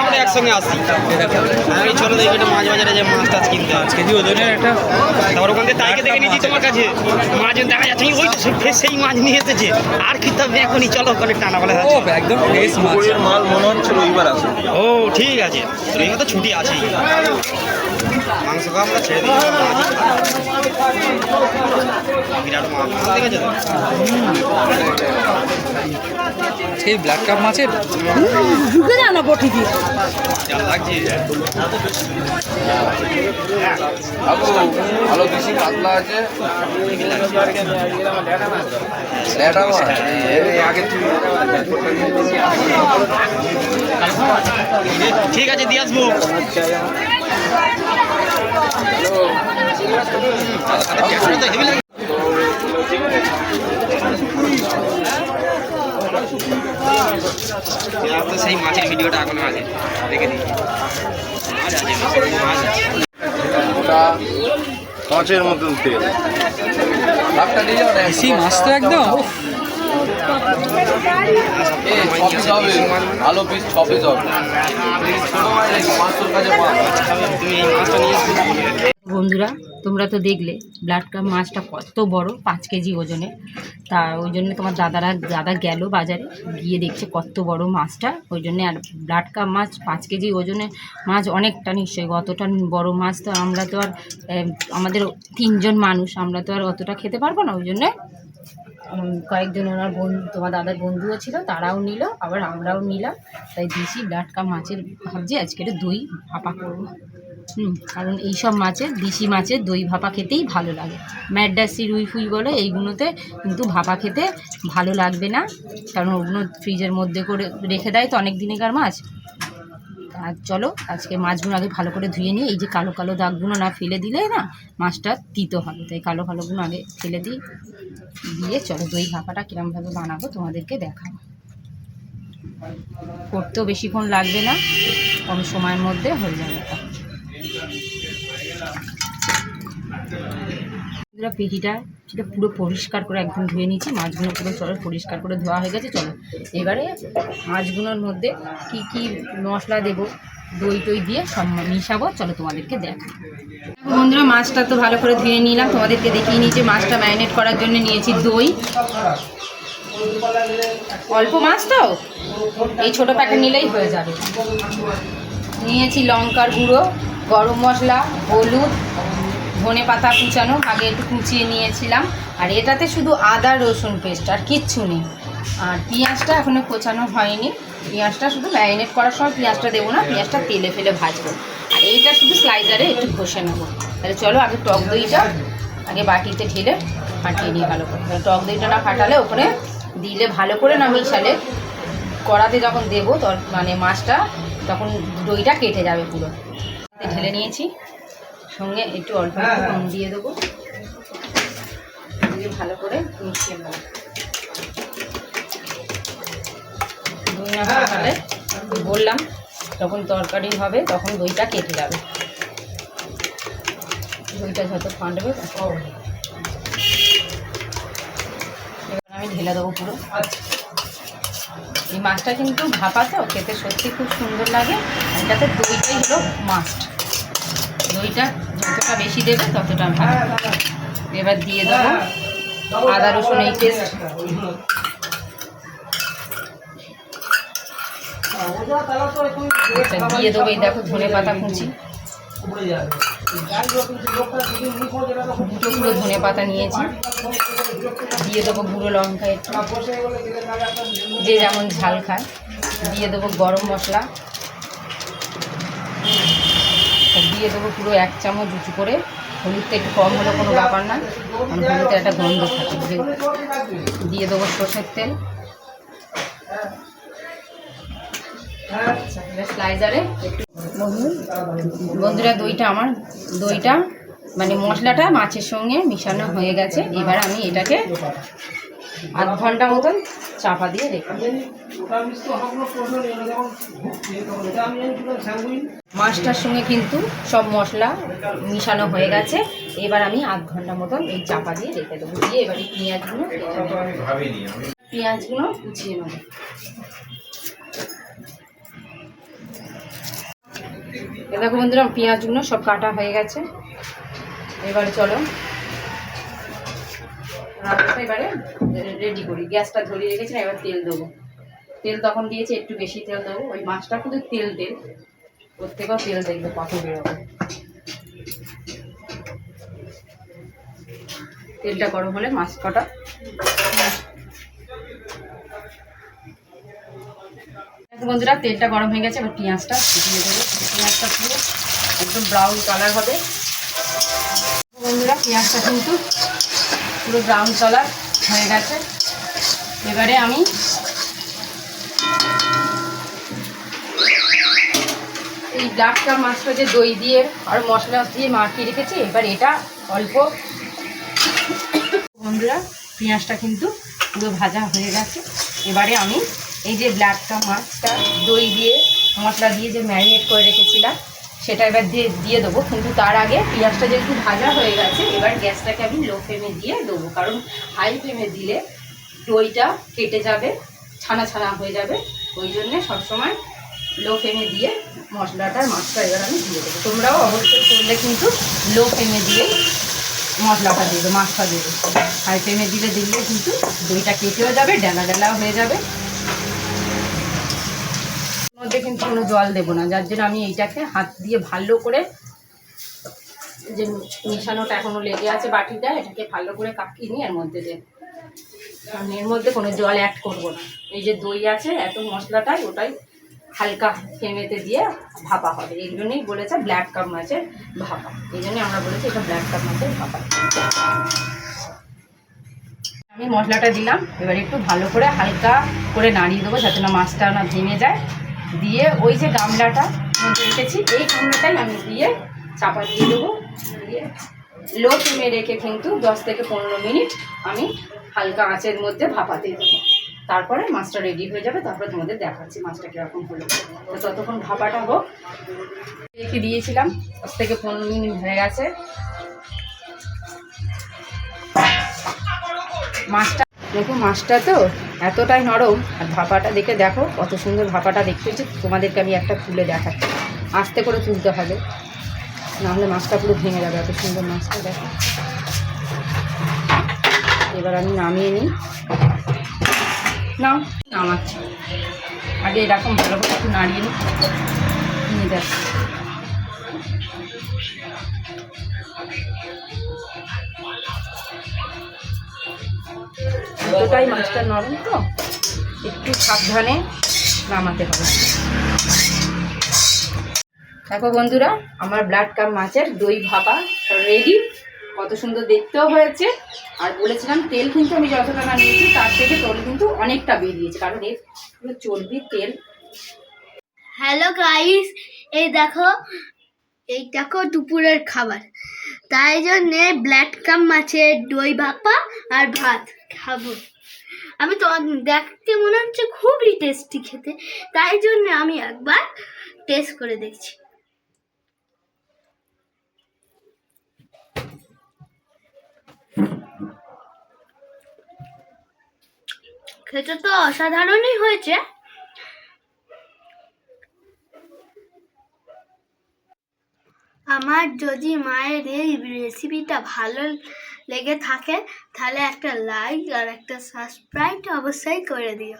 আমরা একসঙ্গে আসি। আমি চলো দেখি একটা মাছ বাজারে যে মাছ টাছ কিনতে হয় কেজি ওজনের একটা। তারপর ওখান থেকে তাইকে দেখে নিয়েছি তোমার কাছে মাছ দেখা যাচ্ছে ওই তো সেই মাছ নিয়ে এসেছে। আর কি তবে এখনই চলো ওখানে টানা বলে একদম ফ্রেশ মাছের মাল মনে হচ্ছে রবিবার আসে। ও ঠিক আছে, রবিবার তো ছুটি আছেই। মাংস খাওয়া আমরা ছেড়ে দিই। বিরাট মাছ ঠিক আছে তো সেই ব্ল্যাক কাপ মাছের ঢুকে যায় না বটি দিয়ে লাগছে। ভালো বেশি পাতলা আছে। ঠিক আছে দিয়ে আসবো। সেই মাছের ভিডিওটা এখনো আছে, দেখে দিই। মাছের মতন তেল দেশি মাছ তো একদম ভালো পিস 6 পিস হবে। বন্ধুরা তোমরা তো দেখলে ব্লাড কাপ মাছটা কত বড়, 5 কেজি ওজনে। তা ওই জন্য তোমার দাদা গেল বাজারে, গিয়ে দেখছে কত বড় মাছটা, ওই জন্যে। আর ব্লাড কাপ মাছ 5 কেজি ওজনে মাছ অনেকটা, নিশ্চয়ই অতটা বড় মাছ তো আমরা তো আর আমাদের 3 জন মানুষ, আমরা তো আর অতটা খেতে পারবো না। ওই জন্যে কয়েকজন ওনার বন্ধু, তোমার দাদার বন্ধুও ছিল, তারাও নিল, আবার আমরাও নিলাম। তাই দেশি ব্লাড কাপ মাছের ভাবছি আজকের দই ভাপা করবো। কারণ এইসব মাছের, দেশি মাছের দই ভাপা খেতেই ভালো লাগে। ম্যাডাসি রুই ফুই বলে এইগুলোতে কিন্তু ভাপা খেতে ভালো লাগবে না, কারণ ওগুলো ফ্রিজের মধ্যে করে রেখে দেয় তো অনেক দিনেকার মাছ। আর চলো আজকে মাছগুলো আগে ভালো করে ধুয়ে নিই। এই যে কালো কালো দাগগুলো না ফেলে দিলে না মাছটা তিতো হবে, তাই কালো কালোগুলো আগে ফেলে দিই। দিয়ে চলো দই ভাপাটা কীরমভাবে বানাবো তোমাদেরকে দেখাবো। করতেও বেশিক্ষণ লাগবে না, কম সময়ের মধ্যে হয়ে যাবে। পেটিটা সেটা পুরো পরিষ্কার করে একদম ধুয়ে নিচ্ছি। মাছগুলো পুরো চলো পরিষ্কার করে ধোয়া হয়ে গেছে। চলো এবারে মাছগুলোর মধ্যে কি কি মশলা দেবো, দই টই দিয়ে সব মিশাবো, চলো তোমাদেরকে দেখাই। বন্ধুরা মাছটা তো ভালো করে ধুয়ে নিলাম, তোমাদেরকে দেখিয়ে নিয়েছি। মাছটা ম্যারিনেট করার জন্য নিয়েছি দই, অল্প মাছ তো এই ছোটো প্যাকেট নিলেই হয়ে যাবে। নিয়েছি লঙ্কার গুঁড়ো, গরম মশলা, হলুদ, ধনে পাতা কুচানো, আগে একটু কুচিয়ে নিয়েছিলাম। আর এটাতে শুধু আদা রসুন পেস্ট, আর কিচ্ছু নেই। আর পেঁয়াজটা এখনও কোচানো হয়নি, পেঁয়াজটা শুধু ম্যারিনেট করার সময় পেঁয়াজটা দেবো না, পেঁয়াজটা তেলে ফেলে ভাজবো। আর এইটা শুধু স্লাইজারে একটু ঘষে নেবো। তাহলে চলো আগে টক দইটা আগে বাটিতে ঢেলে ফাটিয়ে নিই ভালো করে। টক দইটা না ফাটালে ওখানে দিলে ভালো করে না মিশালে, কড়াতে যখন দেবো মানে মাছটা, তখন দইটা কেটে যাবে পুরো। ঢেলে নিয়েছি, সঙ্গে একটু অল্প নুন দিয়ে দেবো, দিয়ে ভালো করে মিশিয়ে নেবো। দই না ফাটালে বললাম যখন তরকারি হবে তখন দইটা কেটে যাবে। দইটা যত ফাটবে এবার আমি ঢেলে দেবো পুরো। এই মাছটা কিন্তু ভাপা তো খেতে সত্যি খুব সুন্দর লাগে। এটাতে দইটাই হলো মাস্ট, দইটা যতটা বেশি দেবে ততটা ভালো। এবার দিয়ে দেবো আদা রসুন এই পেস্ট, দিয়ে দেবো এই দেখো ধনে পাতা কুচি, দুটো পুরো ধনে পাতা নিয়েছি। দিয়ে দেবো গুঁড়ো লঙ্কা একটু, যে যেমন ঝাল খায়। দিয়ে দেবো গরম মশলা, দিয়ে দেবো পুরো 1 চামচ উঁচু করে। হলুদটা একটু কম হলে কোনো ব্যাপার না, কারণ হলুদের একটা গন্ধ থাকে। দিয়ে দেবো সর্ষের তেল, স্লাইজারে একটু। বন্ধুরা দইটা মানে মশলাটা মাছের সঙ্গে মিশানো হয়ে গেছে। এবার আমি এটাকে আধ ঘন্টা মতন চাপা দিয়ে রেখে দেব। মাছটার সঙ্গে কিন্তু সব মশলা মিশানো হয়ে গেছে। এবার আমি আধ ঘন্টা মতন এই চাপা দিয়ে রেখে দেবো। দিয়ে এবার এই পেঁয়াজগুলো কুচিয়ে নেব। দেখো বন্ধুরা পেঁয়াজগুলো সব কাটা হয়ে গেছে। এবারে চলো রান্নাটা এবারে রেডি করি। গ্যাসটা ধরিয়ে রেখেছি, এবার তেল দেবো। তেল তখন দিয়েছি, একটু বেশি তেল দেবো। ওই মাছটা কিন্তু তেল ওর থেকেও তেল দেখবে কত বেরোবে। তেলটা গরম হলে মাছ কটা বন্ধুরা তেলটা গরম হয়ে গেছে। এবার পেঁয়াজটা দিয়ে দেবো। পেঁয়াজটা পুরো একদম ব্রাউন কালার হবে বন্ধুরা। পেঁয়াজটা কিন্তু পুরো ব্রাউন কালার হয়ে গেছে। এবারে আমি এই ব্ল্যাক কাপ মাছটা যে দই দিয়ে আর মশলা দিয়ে মাখিয়ে রেখেছি, এবার এটা অল্প বন্ধুরা পেঁয়াজটা কিন্তু পুরো ভাজা হয়ে গেছে। এবারে আমি এই যে ব্ল্যাক কাপ মাছটা দই দিয়ে মশলা দিয়ে যে ম্যারিনেট করে রেখেছিলাম সেটা এবার দিয়ে দেবো। কিন্তু তার আগে পেঁয়াজটা যেহেতু ভাজা হয়ে গেছে, এবার গ্যাসটাকে আমি লো ফ্লেমে দিয়ে দেবো। কারণ হাই ফ্লেমে দিলে দইটা কেটে যাবে, ছানা ছানা হয়ে যাবে। ওই জন্যে সবসময় লো ফ্লেমে দিয়ে মশলাটার মাছটা এবার আমি দিয়ে দেবো। তোমরাও অবশ্যই করলে কিন্তু লো ফ্লেমে দিয়ে মশলাটা দিয়ে দেবো, মাছটা দিয়ে দেবো। হাই ফ্লেমে দিলে কিন্তু দইটা কেটেও যাবে, ডালা ডালাও হয়ে যাবে। মধ্যে কিন্তু কোনো জল দেবো না, যার জন্য আমি এইটাকে হাত দিয়ে ভালো করে যে মিশানোটা এখনও লেগে আছে বাটিটা, এটাকে ভালো করে কাকিয়ে নিয়ে এর মধ্যে দেব। কারণ এর মধ্যে কোনো জল অ্যাড করবো না। এই যে দই আছে এত মশলাটাই ওটাই হালকা ফ্লেমেতে দিয়ে ভাপা হবে। এই জন্যই বলেছে ব্ল্যাক কাপ মাছের ভাপা। এই জন্যই আমরা বলেছি এটা ব্ল্যাক কাপ মাছের ভাপা। আমি মশলাটা দিলাম, এবার একটু ভালো করে হালকা করে নাড়িয়ে দেবো যাতে না মাছটা না ভেঙে যায়। দিয়ে ওই যে গামলাটা মধ্যে রেখেছি, এই গামলাটাই আমি দিয়ে চাপা দিয়ে দেবো। দিয়ে লো ফ্লেমে রেখে কিন্তু 10 থেকে 15 মিনিট আমি হালকা আঁচের মধ্যে ভাপাতে দেবো। তারপরে মাছটা রেডি হয়ে যাবে। তারপরে তোমাদের দেখাচ্ছি মাছটা কীরকম হলো। তো ততক্ষণ ভাপাটা হোক। রেখে দিয়েছিলাম, 10 থেকে 15 মিনিট হয়ে গেছে। মাছটা দেখো, মাছটা তো এতটাই নরম, আর ভাপাটা দেখে দেখো কত সুন্দর ভাপাটা দেখতে হচ্ছে। তোমাদেরকে আমি একটা তুলে দেখাচ্ছি, আস্তে করে তুলতে হবে, নাহলে মাছটা পুরো ভেঙে যাবে। এত সুন্দর মাছটা দেখো। এবার আমি নামিয়ে নিই। নামাচ্ছি আগে এরকম ভালো করে একটু নাড়িয়ে নিয়ে দেখো। এতটাই মাছটা নরম তো একটু সাবধানে নামাতে হবে। দেখো বন্ধুরা আমার ব্ল্যাক কাপ মাছের দই ভাপা রেডি। কত সুন্দর দেখতেও হয়েছে। আর বলেছিলাম তেল কিন্তু আমি যতটা না নিয়েছি তার থেকে তেল কিন্তু অনেকটা বেরিয়েছে, কারণ এর পুরো চর্বির তেল। হ্যালো গাইস, এই দেখো দুপুরের খাবার, তাই জন্যে ব্ল্যাক কাপ মাছের দই ভাপা আর ভাত খাবো। আমি তো দেখতে মনে হচ্ছে খুবই টেস্টি খেতে, তাই জন্য আমি একবার টেস্ট করে দেখছি। খেতে তো অসাধারণই হয়েছে। আমার যদি মায়ের এই রেসিপিটা ভালো লেগে থাকে তাহলে একটা লাইক আর একটা সাবস্ক্রাইব অবশ্যই করে দিও।